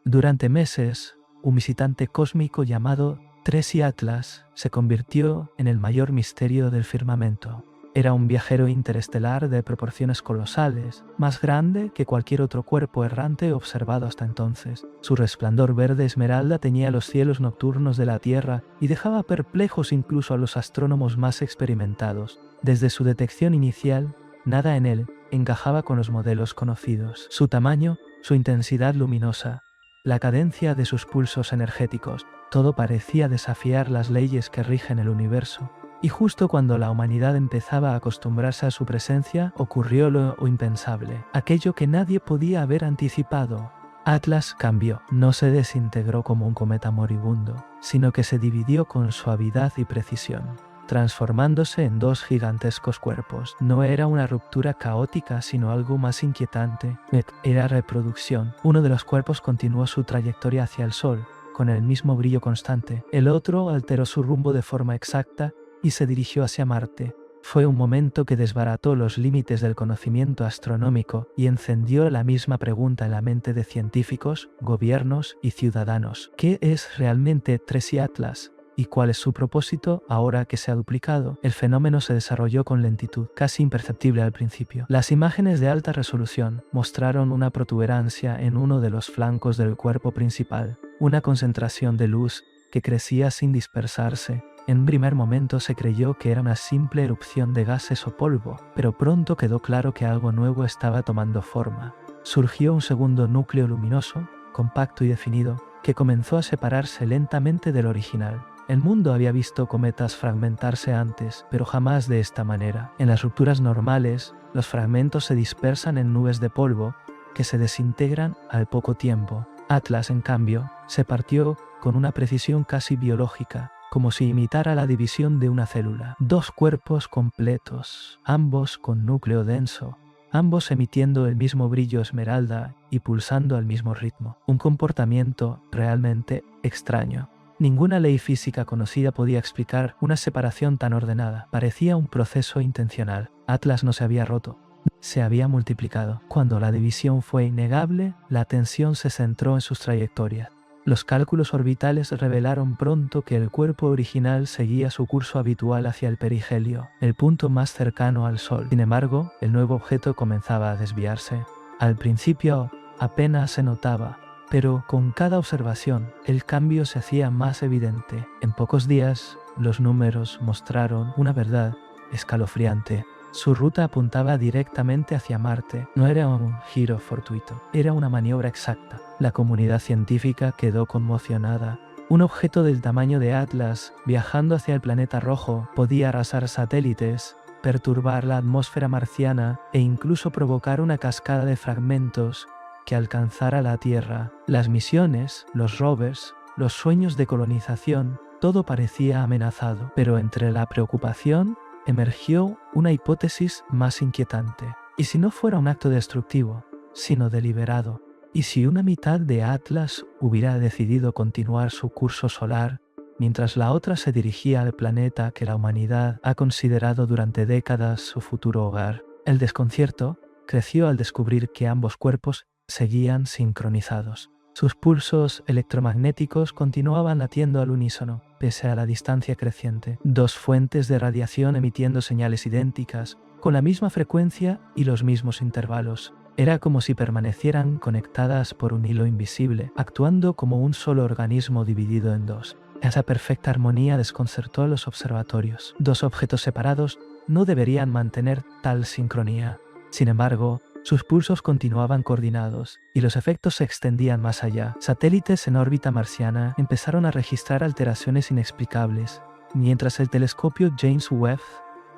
Durante meses, un visitante cósmico llamado Tracy Atlas se convirtió en el mayor misterio del firmamento. Era un viajero interestelar de proporciones colosales, más grande que cualquier otro cuerpo errante observado hasta entonces. Su resplandor verde esmeralda teñía los cielos nocturnos de la Tierra y dejaba perplejos incluso a los astrónomos más experimentados. Desde su detección inicial, nada en él encajaba con los modelos conocidos. Su tamaño, su intensidad luminosa, la cadencia de sus pulsos energéticos, todo parecía desafiar las leyes que rigen el universo. Y justo cuando la humanidad empezaba a acostumbrarse a su presencia, ocurrió lo impensable, aquello que nadie podía haber anticipado. Atlas cambió, no se desintegró como un cometa moribundo, sino que se dividió con suavidad y precisión, transformándose en dos gigantescos cuerpos. No era una ruptura caótica, sino algo más inquietante. Era reproducción. Uno de los cuerpos continuó su trayectoria hacia el Sol, con el mismo brillo constante. El otro alteró su rumbo de forma exacta y se dirigió hacia Marte. Fue un momento que desbarató los límites del conocimiento astronómico y encendió la misma pregunta en la mente de científicos, gobiernos y ciudadanos. ¿Qué es realmente Tracy Atlas? ¿Y cuál es su propósito ahora que se ha duplicado? El fenómeno se desarrolló con lentitud, casi imperceptible al principio. Las imágenes de alta resolución mostraron una protuberancia en uno de los flancos del cuerpo principal, una concentración de luz que crecía sin dispersarse. En un primer momento se creyó que era una simple erupción de gases o polvo, pero pronto quedó claro que algo nuevo estaba tomando forma. Surgió un segundo núcleo luminoso, compacto y definido, que comenzó a separarse lentamente del original. El mundo había visto cometas fragmentarse antes, pero jamás de esta manera. En las rupturas normales, los fragmentos se dispersan en nubes de polvo que se desintegran al poco tiempo. Atlas, en cambio, se partió con una precisión casi biológica, como si imitara la división de una célula. Dos cuerpos completos, ambos con núcleo denso, ambos emitiendo el mismo brillo esmeralda y pulsando al mismo ritmo. Un comportamiento realmente extraño. Ninguna ley física conocida podía explicar una separación tan ordenada. Parecía un proceso intencional. Atlas no se había roto, se había multiplicado. Cuando la división fue innegable, la atención se centró en sus trayectorias. Los cálculos orbitales revelaron pronto que el cuerpo original seguía su curso habitual hacia el perihelio, el punto más cercano al Sol. Sin embargo, el nuevo objeto comenzaba a desviarse. Al principio apenas se notaba, pero con cada observación el cambio se hacía más evidente. En pocos días, los números mostraron una verdad escalofriante. Su ruta apuntaba directamente hacia Marte. No era un giro fortuito, era una maniobra exacta. La comunidad científica quedó conmocionada. Un objeto del tamaño de Atlas, viajando hacia el planeta rojo, podía arrasar satélites, perturbar la atmósfera marciana e incluso provocar una cascada de fragmentos que alcanzara la Tierra. Las misiones, los rovers, los sueños de colonización, todo parecía amenazado. Pero entre la preocupación emergió una hipótesis más inquietante. ¿Y si no fuera un acto destructivo, sino deliberado? ¿Y si una mitad de Atlas hubiera decidido continuar su curso solar, mientras la otra se dirigía al planeta que la humanidad ha considerado durante décadas su futuro hogar? El desconcierto creció al descubrir que ambos cuerpos seguían sincronizados. Sus pulsos electromagnéticos continuaban latiendo al unísono, pese a la distancia creciente. Dos fuentes de radiación emitiendo señales idénticas, con la misma frecuencia y los mismos intervalos. Era como si permanecieran conectadas por un hilo invisible, actuando como un solo organismo dividido en dos. Esa perfecta armonía desconcertó a los observatorios. Dos objetos separados no deberían mantener tal sincronía. Sin embargo, sus pulsos continuaban coordinados y los efectos se extendían más allá. Satélites en órbita marciana empezaron a registrar alteraciones inexplicables, mientras el telescopio James Webb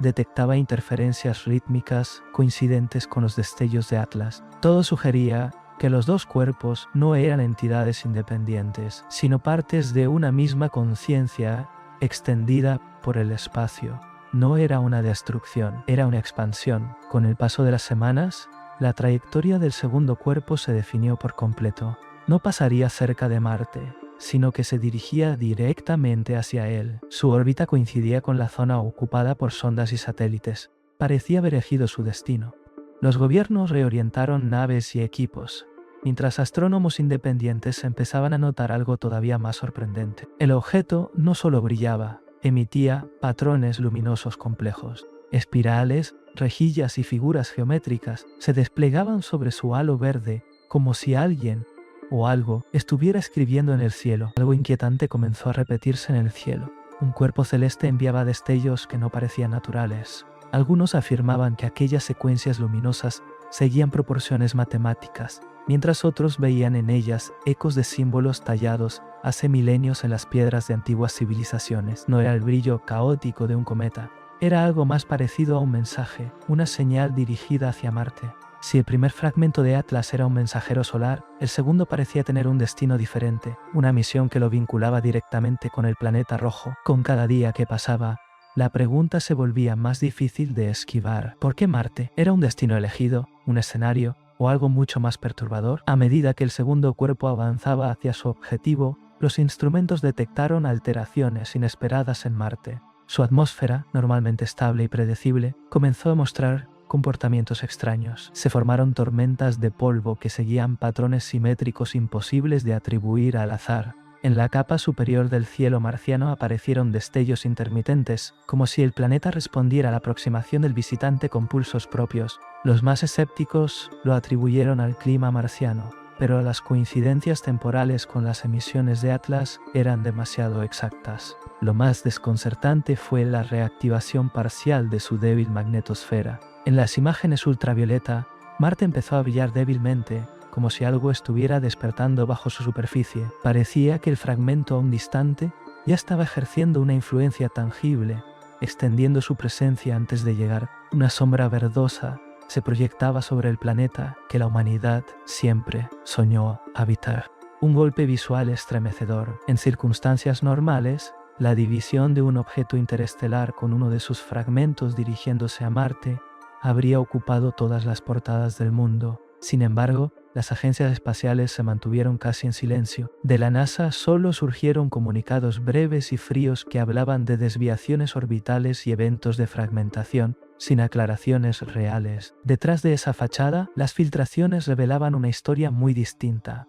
detectaba interferencias rítmicas coincidentes con los destellos de Atlas. Todo sugería que los dos cuerpos no eran entidades independientes, sino partes de una misma conciencia extendida por el espacio. No era una destrucción, era una expansión. Con el paso de las semanas, la trayectoria del segundo cuerpo se definió por completo. No pasaría cerca de Marte, sino que se dirigía directamente hacia él. Su órbita coincidía con la zona ocupada por sondas y satélites. Parecía haber elegido su destino. Los gobiernos reorientaron naves y equipos, mientras astrónomos independientes empezaban a notar algo todavía más sorprendente. El objeto no solo brillaba, emitía patrones luminosos complejos. Espirales, rejillas y figuras geométricas se desplegaban sobre su halo verde como si alguien o algo estuviera escribiendo en el cielo. Algo inquietante comenzó a repetirse en el cielo. Un cuerpo celeste enviaba destellos que no parecían naturales. Algunos afirmaban que aquellas secuencias luminosas seguían proporciones matemáticas, mientras otros veían en ellas ecos de símbolos tallados hace milenios en las piedras de antiguas civilizaciones. No era el brillo caótico de un cometa, era algo más parecido a un mensaje, una señal dirigida hacia Marte. Si el primer fragmento de Atlas era un mensajero solar, el segundo parecía tener un destino diferente, una misión que lo vinculaba directamente con el planeta rojo. Con cada día que pasaba, la pregunta se volvía más difícil de esquivar. ¿Por qué Marte? ¿Era un destino elegido, un escenario o algo mucho más perturbador? A medida que el segundo cuerpo avanzaba hacia su objetivo, los instrumentos detectaron alteraciones inesperadas en Marte. Su atmósfera, normalmente estable y predecible, comenzó a mostrar comportamientos extraños. Se formaron tormentas de polvo que seguían patrones simétricos imposibles de atribuir al azar. En la capa superior del cielo marciano aparecieron destellos intermitentes, como si el planeta respondiera a la aproximación del visitante con pulsos propios. Los más escépticos lo atribuyeron al clima marciano, pero las coincidencias temporales con las emisiones de Atlas eran demasiado exactas. Lo más desconcertante fue la reactivación parcial de su débil magnetosfera. En las imágenes ultravioleta, Marte empezó a brillar débilmente, como si algo estuviera despertando bajo su superficie. Parecía que el fragmento aún distante ya estaba ejerciendo una influencia tangible, extendiendo su presencia antes de llegar. Una sombra verdosa se proyectaba sobre el planeta que la humanidad siempre soñó habitar. Un golpe visual estremecedor. En circunstancias normales, la división de un objeto interestelar con uno de sus fragmentos dirigiéndose a Marte habría ocupado todas las portadas del mundo. Sin embargo, las agencias espaciales se mantuvieron casi en silencio. De la NASA solo surgieron comunicados breves y fríos que hablaban de desviaciones orbitales y eventos de fragmentación, sin aclaraciones reales. Detrás de esa fachada, las filtraciones revelaban una historia muy distinta.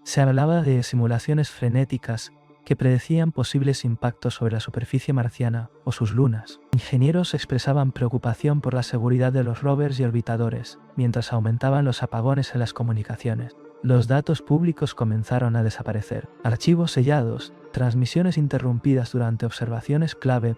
Se hablaba de simulaciones frenéticas que predecían posibles impactos sobre la superficie marciana o sus lunas. Ingenieros expresaban preocupación por la seguridad de los rovers y orbitadores, mientras aumentaban los apagones en las comunicaciones. Los datos públicos comenzaron a desaparecer. Archivos sellados, transmisiones interrumpidas durante observaciones clave.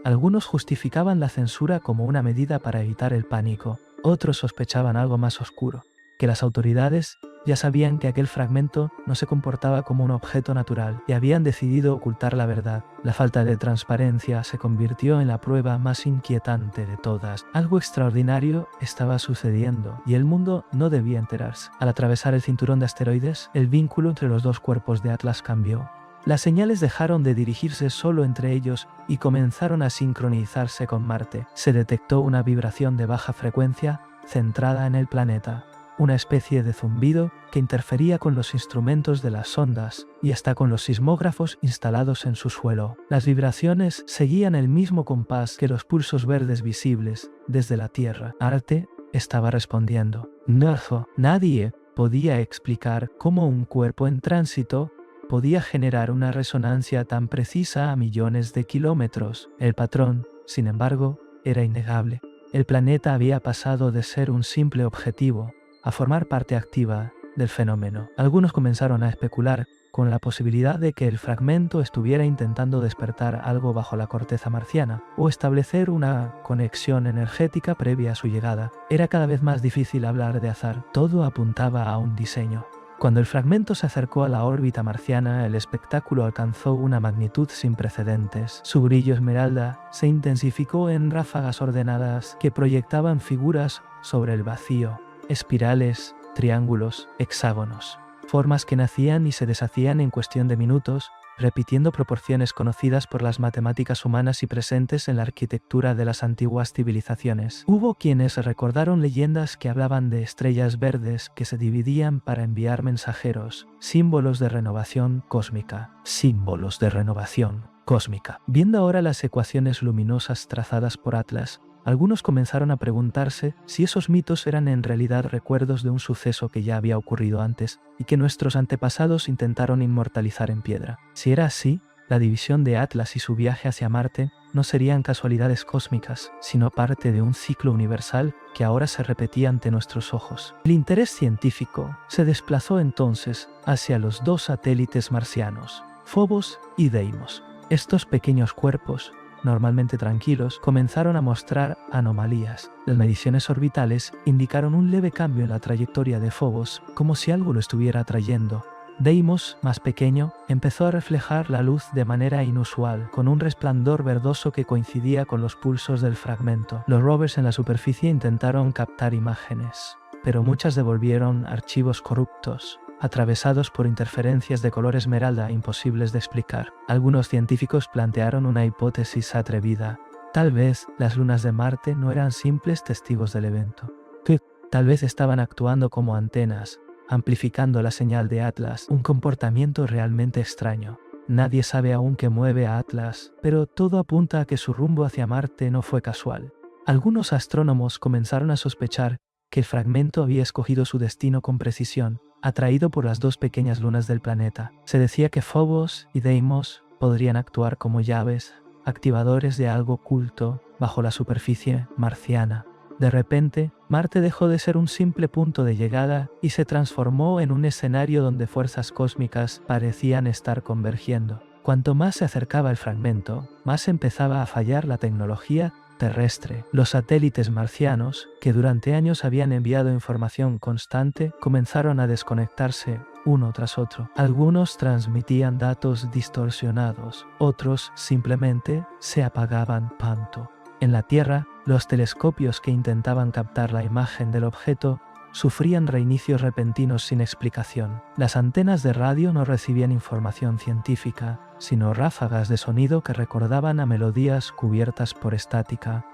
Algunos justificaban la censura como una medida para evitar el pánico. Otros sospechaban algo más oscuro, que las autoridades ya sabían que aquel fragmento no se comportaba como un objeto natural y habían decidido ocultar la verdad. La falta de transparencia se convirtió en la prueba más inquietante de todas. Algo extraordinario estaba sucediendo y el mundo no debía enterarse. Al atravesar el cinturón de asteroides, el vínculo entre los dos cuerpos de Atlas cambió. Las señales dejaron de dirigirse solo entre ellos y comenzaron a sincronizarse con Marte. Se detectó una vibración de baja frecuencia centrada en el planeta. Una especie de zumbido que interfería con los instrumentos de las sondas y hasta con los sismógrafos instalados en su suelo. Las vibraciones seguían el mismo compás que los pulsos verdes visibles desde la Tierra. Marte estaba respondiendo. Nadie podía explicar cómo un cuerpo en tránsito podía generar una resonancia tan precisa a millones de kilómetros. El patrón, sin embargo, era innegable. El planeta había pasado de ser un simple objetivo a formar parte activa del fenómeno. Algunos comenzaron a especular con la posibilidad de que el fragmento estuviera intentando despertar algo bajo la corteza marciana o establecer una conexión energética previa a su llegada. Era cada vez más difícil hablar de azar. Todo apuntaba a un diseño. Cuando el fragmento se acercó a la órbita marciana, el espectáculo alcanzó una magnitud sin precedentes. Su brillo esmeralda se intensificó en ráfagas ordenadas que proyectaban figuras sobre el vacío. Espirales, triángulos, hexágonos, formas que nacían y se deshacían en cuestión de minutos, repitiendo proporciones conocidas por las matemáticas humanas y presentes en la arquitectura de las antiguas civilizaciones. Hubo quienes recordaron leyendas que hablaban de estrellas verdes que se dividían para enviar mensajeros, símbolos de renovación cósmica. Símbolos de renovación cósmica. Viendo ahora las ecuaciones luminosas trazadas por Atlas, Algunos comenzaron a preguntarse si esos mitos eran en realidad recuerdos de un suceso que ya había ocurrido antes y que nuestros antepasados intentaron inmortalizar en piedra. Si era así, la división de Atlas y su viaje hacia Marte no serían casualidades cósmicas, sino parte de un ciclo universal que ahora se repetía ante nuestros ojos. El interés científico se desplazó entonces hacia los dos satélites marcianos, Phobos y Deimos. Estos pequeños cuerpos, normalmente tranquilos, comenzaron a mostrar anomalías. Las mediciones orbitales indicaron un leve cambio en la trayectoria de Phobos, como si algo lo estuviera atrayendo. Deimos, más pequeño, empezó a reflejar la luz de manera inusual, con un resplandor verdoso que coincidía con los pulsos del fragmento. Los rovers en la superficie intentaron captar imágenes, pero muchas devolvieron archivos corruptos, atravesados por interferencias de color esmeralda imposibles de explicar. Algunos científicos plantearon una hipótesis atrevida. Tal vez las lunas de Marte no eran simples testigos del evento, que tal vez estaban actuando como antenas, amplificando la señal de Atlas, un comportamiento realmente extraño. Nadie sabe aún qué mueve a Atlas, pero todo apunta a que su rumbo hacia Marte no fue casual. Algunos astrónomos comenzaron a sospechar que el fragmento había escogido su destino con precisión, atraído por las dos pequeñas lunas del planeta. Se decía que Phobos y Deimos podrían actuar como llaves, activadores de algo oculto bajo la superficie marciana. De repente, Marte dejó de ser un simple punto de llegada y se transformó en un escenario donde fuerzas cósmicas parecían estar convergiendo. Cuanto más se acercaba el fragmento, más empezaba a fallar la tecnología terrestre. Los satélites marcianos, que durante años habían enviado información constante, comenzaron a desconectarse uno tras otro. Algunos transmitían datos distorsionados, otros simplemente se apagaban pronto. En la Tierra, los telescopios que intentaban captar la imagen del objeto sufrían reinicios repentinos sin explicación. Las antenas de radio no recibían información científica, sino ráfagas de sonido que recordaban a melodías cubiertas por estática,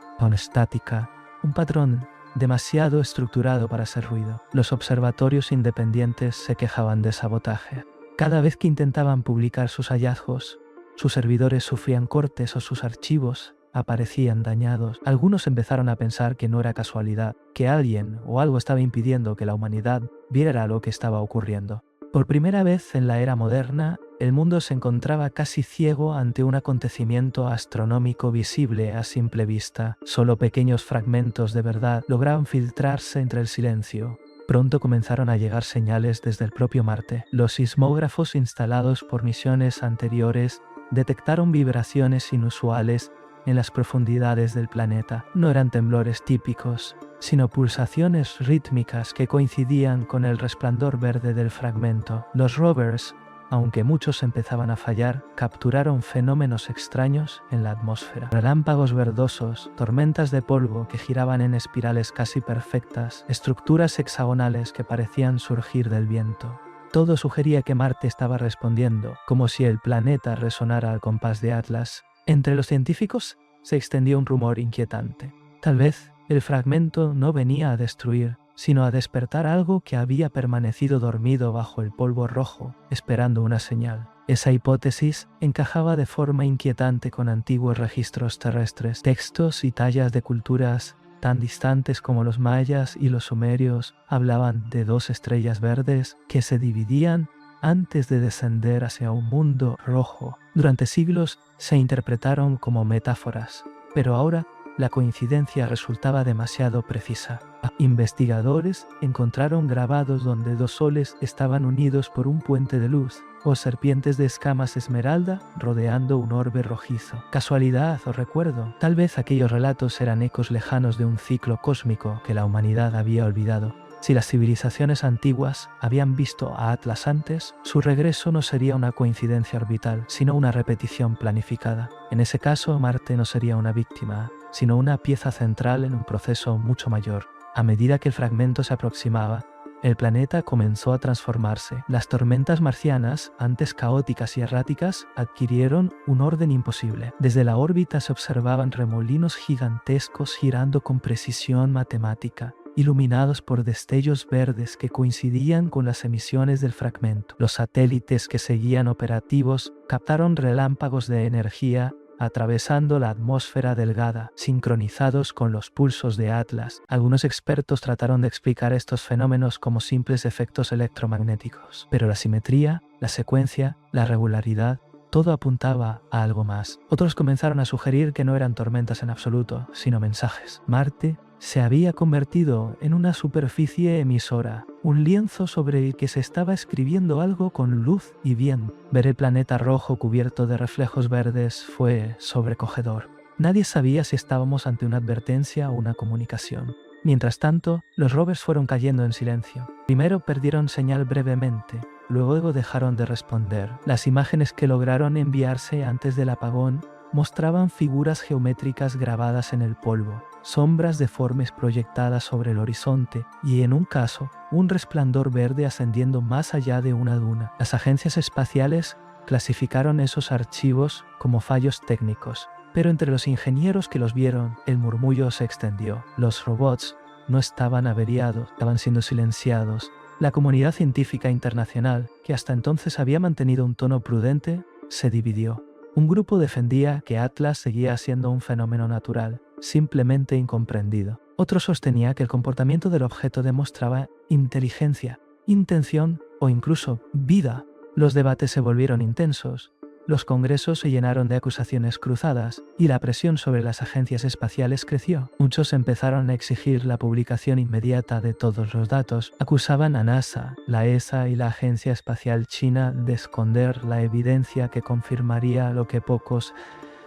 un patrón demasiado estructurado para ser ruido. Los observatorios independientes se quejaban de sabotaje. Cada vez que intentaban publicar sus hallazgos, sus servidores sufrían cortes o sus archivos aparecían dañados. Algunos empezaron a pensar que no era casualidad, que alguien o algo estaba impidiendo que la humanidad viera lo que estaba ocurriendo. Por primera vez en la era moderna, el mundo se encontraba casi ciego ante un acontecimiento astronómico visible a simple vista. Solo pequeños fragmentos de verdad lograban filtrarse entre el silencio. Pronto comenzaron a llegar señales desde el propio Marte. Los sismógrafos instalados por misiones anteriores detectaron vibraciones inusuales en las profundidades del planeta. No eran temblores típicos, sino pulsaciones rítmicas que coincidían con el resplandor verde del fragmento. Los rovers, aunque muchos empezaban a fallar, capturaron fenómenos extraños en la atmósfera. Relámpagos verdosos, tormentas de polvo que giraban en espirales casi perfectas, estructuras hexagonales que parecían surgir del viento. Todo sugería que Marte estaba respondiendo, como si el planeta resonara al compás de Atlas. Entre los científicos se extendió un rumor inquietante. Tal vez el fragmento no venía a destruir, sino a despertar algo que había permanecido dormido bajo el polvo rojo, esperando una señal. Esa hipótesis encajaba de forma inquietante con antiguos registros terrestres. Textos y tallas de culturas tan distantes como los mayas y los sumerios hablaban de dos estrellas verdes que se dividían antes de descender hacia un mundo rojo. Durante siglos se interpretaron como metáforas, pero ahora la coincidencia resultaba demasiado precisa. Investigadores encontraron grabados donde dos soles estaban unidos por un puente de luz, o serpientes de escamas esmeralda rodeando un orbe rojizo. ¿Casualidad o recuerdo? Tal vez aquellos relatos eran ecos lejanos de un ciclo cósmico que la humanidad había olvidado. Si las civilizaciones antiguas habían visto a Atlas antes, su regreso no sería una coincidencia orbital, sino una repetición planificada. En ese caso, Marte no sería una víctima, sino una pieza central en un proceso mucho mayor. A medida que el fragmento se aproximaba, el planeta comenzó a transformarse. Las tormentas marcianas, antes caóticas y erráticas, adquirieron un orden imposible. Desde la órbita se observaban remolinos gigantescos girando con precisión matemática, iluminados por destellos verdes que coincidían con las emisiones del fragmento. Los satélites que seguían operativos captaron relámpagos de energía atravesando la atmósfera delgada, sincronizados con los pulsos de Atlas. Algunos expertos trataron de explicar estos fenómenos como simples efectos electromagnéticos, pero la simetría, la secuencia, la regularidad, todo apuntaba a algo más. Otros comenzaron a sugerir que no eran tormentas en absoluto, sino mensajes. Marte se había convertido en una superficie emisora, un lienzo sobre el que se estaba escribiendo algo con luz y viento. Ver el planeta rojo cubierto de reflejos verdes fue sobrecogedor. Nadie sabía si estábamos ante una advertencia o una comunicación. Mientras tanto, los rovers fueron cayendo en silencio. Primero perdieron señal brevemente, luego dejaron de responder. Las imágenes que lograron enviarse antes del apagón mostraban figuras geométricas grabadas en el polvo, sombras deformes proyectadas sobre el horizonte y, en un caso, un resplandor verde ascendiendo más allá de una duna. Las agencias espaciales clasificaron esos archivos como fallos técnicos, pero entre los ingenieros que los vieron, el murmullo se extendió. Los robots no estaban averiados, estaban siendo silenciados. La comunidad científica internacional, que hasta entonces había mantenido un tono prudente, se dividió. Un grupo defendía que Atlas seguía siendo un fenómeno natural, simplemente incomprendido. Otro sostenía que el comportamiento del objeto demostraba inteligencia, intención o incluso vida. Los debates se volvieron intensos, los congresos se llenaron de acusaciones cruzadas y la presión sobre las agencias espaciales creció. Muchos empezaron a exigir la publicación inmediata de todos los datos. Acusaban a NASA, la ESA y la Agencia Espacial China de esconder la evidencia que confirmaría lo que pocos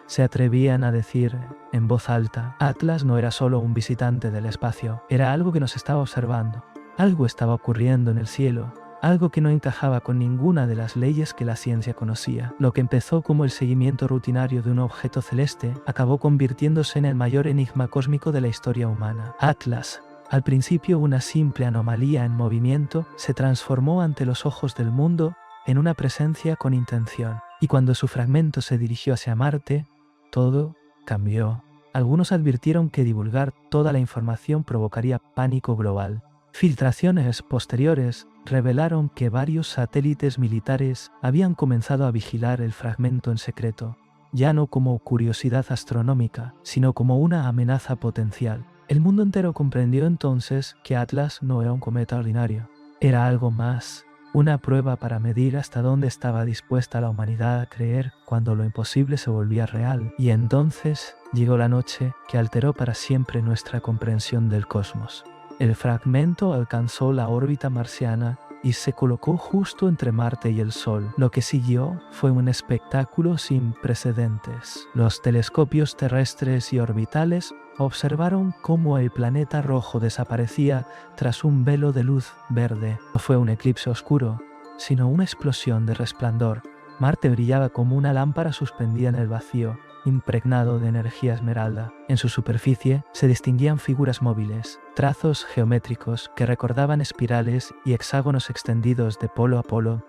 se atrevían a decir en voz alta. Atlas no era solo un visitante del espacio, era algo que nos estaba observando. Algo estaba ocurriendo en el cielo. Algo que no encajaba con ninguna de las leyes que la ciencia conocía. Lo que empezó como el seguimiento rutinario de un objeto celeste acabó convirtiéndose en el mayor enigma cósmico de la historia humana. Atlas, al principio una simple anomalía en movimiento, se transformó ante los ojos del mundo en una presencia con intención. Y cuando su fragmento se dirigió hacia Marte, todo cambió. Algunos advirtieron que divulgar toda la información provocaría pánico global. Filtraciones posteriores revelaron que varios satélites militares habían comenzado a vigilar el fragmento en secreto, ya no como curiosidad astronómica, sino como una amenaza potencial. El mundo entero comprendió entonces que Atlas no era un cometa ordinario, era algo más, una prueba para medir hasta dónde estaba dispuesta la humanidad a creer cuando lo imposible se volvía real. Y entonces llegó la noche que alteró para siempre nuestra comprensión del cosmos. El fragmento alcanzó la órbita marciana y se colocó justo entre Marte y el Sol. Lo que siguió fue un espectáculo sin precedentes. Los telescopios terrestres y orbitales observaron cómo el planeta rojo desaparecía tras un velo de luz verde. No fue un eclipse oscuro, sino una explosión de resplandor. Marte brillaba como una lámpara suspendida en el vacío, impregnado de energía esmeralda. En su superficie se distinguían figuras móviles, trazos geométricos que recordaban espirales y hexágonos extendidos de polo a polo.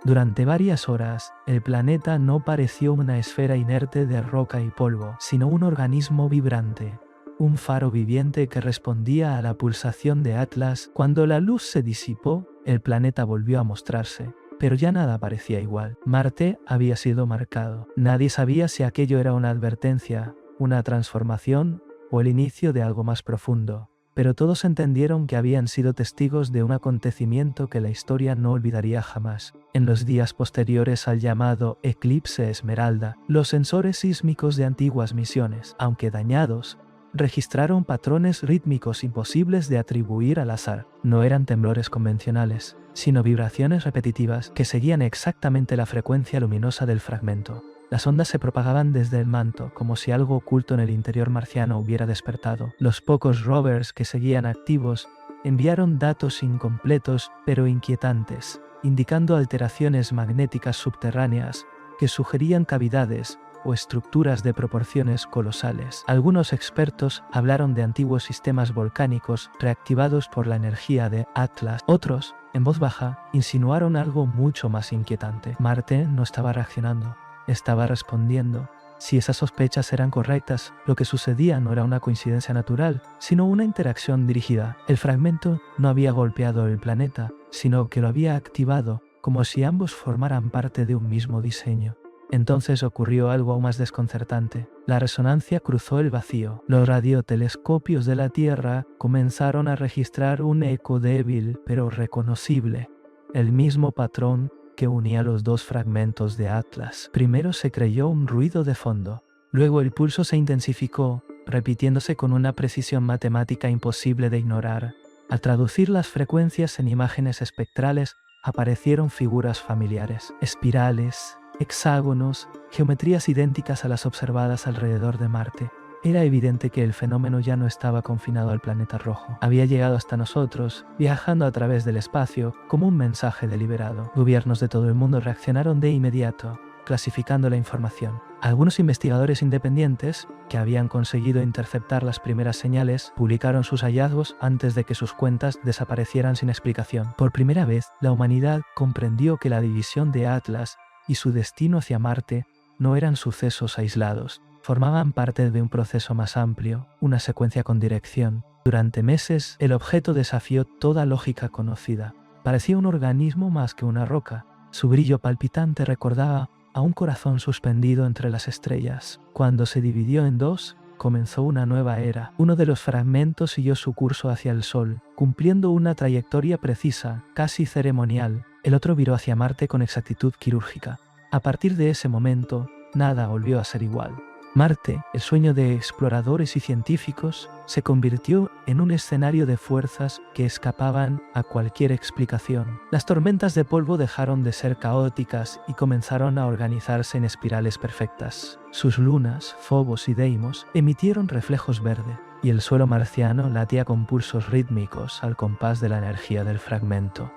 Durante varias horas, el planeta no pareció una esfera inerte de roca y polvo, sino un organismo vibrante, un faro viviente que respondía a la pulsación de Atlas. Cuando la luz se disipó, el planeta volvió a mostrarse, pero ya nada parecía igual. Marte había sido marcado. Nadie sabía si aquello era una advertencia, una transformación o el inicio de algo más profundo. Pero todos entendieron que habían sido testigos de un acontecimiento que la historia no olvidaría jamás. En los días posteriores al llamado Eclipse Esmeralda, los sensores sísmicos de antiguas misiones, aunque dañados, registraron patrones rítmicos imposibles de atribuir al azar. No eran temblores convencionales, sino vibraciones repetitivas que seguían exactamente la frecuencia luminosa del fragmento. Las ondas se propagaban desde el manto, como si algo oculto en el interior marciano hubiera despertado. Los pocos rovers que seguían activos enviaron datos incompletos pero inquietantes, indicando alteraciones magnéticas subterráneas que sugerían cavidades o estructuras de proporciones colosales. Algunos expertos hablaron de antiguos sistemas volcánicos reactivados por la energía de Atlas. Otros, en voz baja, insinuaron algo mucho más inquietante. Marte no estaba reaccionando, estaba respondiendo. Si esas sospechas eran correctas, lo que sucedía no era una coincidencia natural, sino una interacción dirigida. El fragmento no había golpeado el planeta, sino que lo había activado, como si ambos formaran parte de un mismo diseño. Entonces ocurrió algo aún más desconcertante. La resonancia cruzó el vacío. Los radiotelescopios de la Tierra comenzaron a registrar un eco débil pero reconocible, el mismo patrón que unía los dos fragmentos de Atlas. Primero se creyó un ruido de fondo. Luego el pulso se intensificó, repitiéndose con una precisión matemática imposible de ignorar. Al traducir las frecuencias en imágenes espectrales, aparecieron figuras familiares, espirales, hexágonos, geometrías idénticas a las observadas alrededor de Marte. Era evidente que el fenómeno ya no estaba confinado al planeta rojo. Había llegado hasta nosotros, viajando a través del espacio como un mensaje deliberado. Gobiernos de todo el mundo reaccionaron de inmediato, clasificando la información. Algunos investigadores independientes, que habían conseguido interceptar las primeras señales, publicaron sus hallazgos antes de que sus cuentas desaparecieran sin explicación. Por primera vez, la humanidad comprendió que la división de Atlas y su destino hacia Marte no eran sucesos aislados. Formaban parte de un proceso más amplio, una secuencia con dirección. Durante meses, el objeto desafió toda lógica conocida. Parecía un organismo más que una roca. Su brillo palpitante recordaba a un corazón suspendido entre las estrellas. Cuando se dividió en dos, comenzó una nueva era. Uno de los fragmentos siguió su curso hacia el Sol, cumpliendo una trayectoria precisa, casi ceremonial. El otro viró hacia Marte con exactitud quirúrgica. A partir de ese momento, nada volvió a ser igual. Marte, el sueño de exploradores y científicos, se convirtió en un escenario de fuerzas que escapaban a cualquier explicación. Las tormentas de polvo dejaron de ser caóticas y comenzaron a organizarse en espirales perfectas. Sus lunas, Phobos y Deimos, emitieron reflejos verde, y el suelo marciano latía con pulsos rítmicos al compás de la energía del fragmento.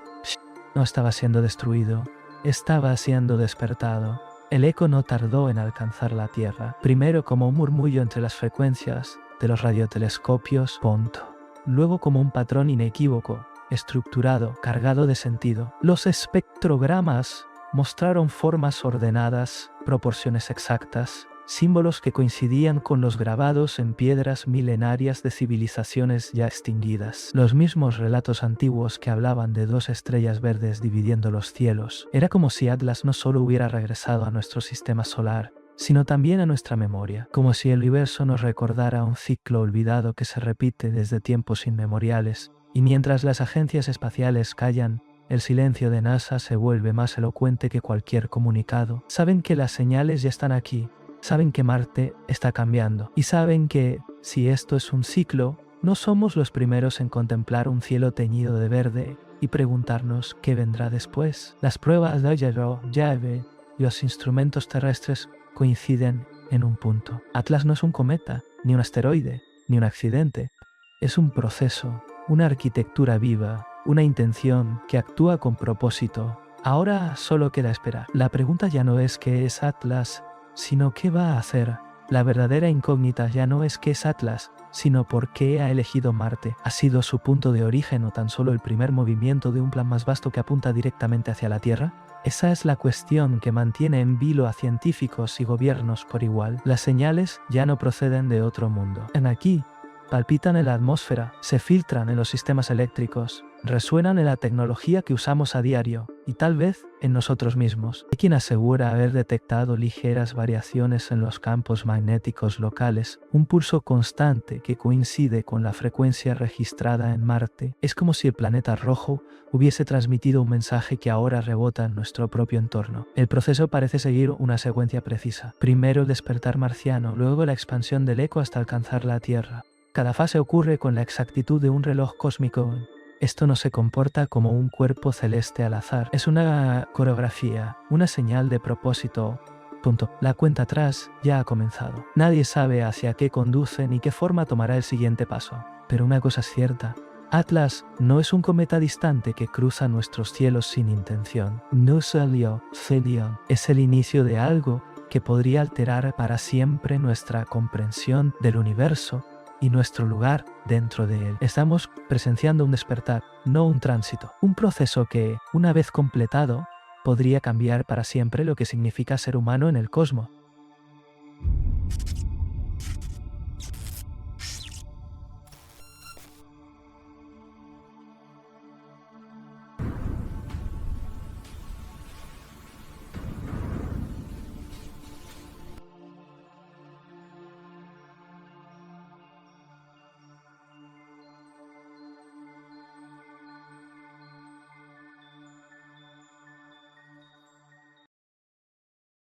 No estaba siendo destruido, estaba siendo despertado. El eco no tardó en alcanzar la Tierra, primero como un murmullo entre las frecuencias de los radiotelescopios, luego como un patrón inequívoco, estructurado, cargado de sentido. Los espectrogramas mostraron formas ordenadas, proporciones exactas, símbolos que coincidían con los grabados en piedras milenarias de civilizaciones ya extinguidas. Los mismos relatos antiguos que hablaban de dos estrellas verdes dividiendo los cielos. Era como si Atlas no solo hubiera regresado a nuestro sistema solar, sino también a nuestra memoria, como si el universo nos recordara un ciclo olvidado que se repite desde tiempos inmemoriales. Y mientras las agencias espaciales callan, el silencio de NASA se vuelve más elocuente que cualquier comunicado. Saben que las señales ya están aquí. Saben que Marte está cambiando y saben que, si esto es un ciclo, no somos los primeros en contemplar un cielo teñido de verde y preguntarnos qué vendrá después. Las pruebas de llave y los instrumentos terrestres coinciden en un punto. Atlas no es un cometa, ni un asteroide, ni un accidente. Es un proceso, una arquitectura viva, una intención que actúa con propósito. Ahora solo queda esperar. La pregunta ya no es qué es Atlas, sino qué va a hacer. La verdadera incógnita ya no es qué es Atlas, sino por qué ha elegido Marte. ¿Ha sido su punto de origen o tan solo el primer movimiento de un plan más vasto que apunta directamente hacia la Tierra? Esa es la cuestión que mantiene en vilo a científicos y gobiernos por igual. Las señales ya no proceden de otro mundo. En aquí, palpitan en la atmósfera, se filtran en los sistemas eléctricos, resuenan en la tecnología que usamos a diario y tal vez en nosotros mismos. Hay quien asegura haber detectado ligeras variaciones en los campos magnéticos locales, un pulso constante que coincide con la frecuencia registrada en Marte. Es como si el planeta rojo hubiese transmitido un mensaje que ahora rebota en nuestro propio entorno. El proceso parece seguir una secuencia precisa. Primero el despertar marciano, luego la expansión del eco hasta alcanzar la Tierra. Cada fase ocurre con la exactitud de un reloj cósmico. Esto no se comporta como un cuerpo celeste al azar. Es una coreografía, una señal de propósito. Punto. La cuenta atrás ya ha comenzado. Nadie sabe hacia qué conduce ni qué forma tomará el siguiente paso. Pero una cosa es cierta. Atlas no es un cometa distante que cruza nuestros cielos sin intención. No salió. Es el inicio de algo que podría alterar para siempre nuestra comprensión del universo y nuestro lugar dentro de él. Estamos presenciando un despertar, no un tránsito. Un proceso que, una vez completado, podría cambiar para siempre lo que significa ser humano en el cosmos.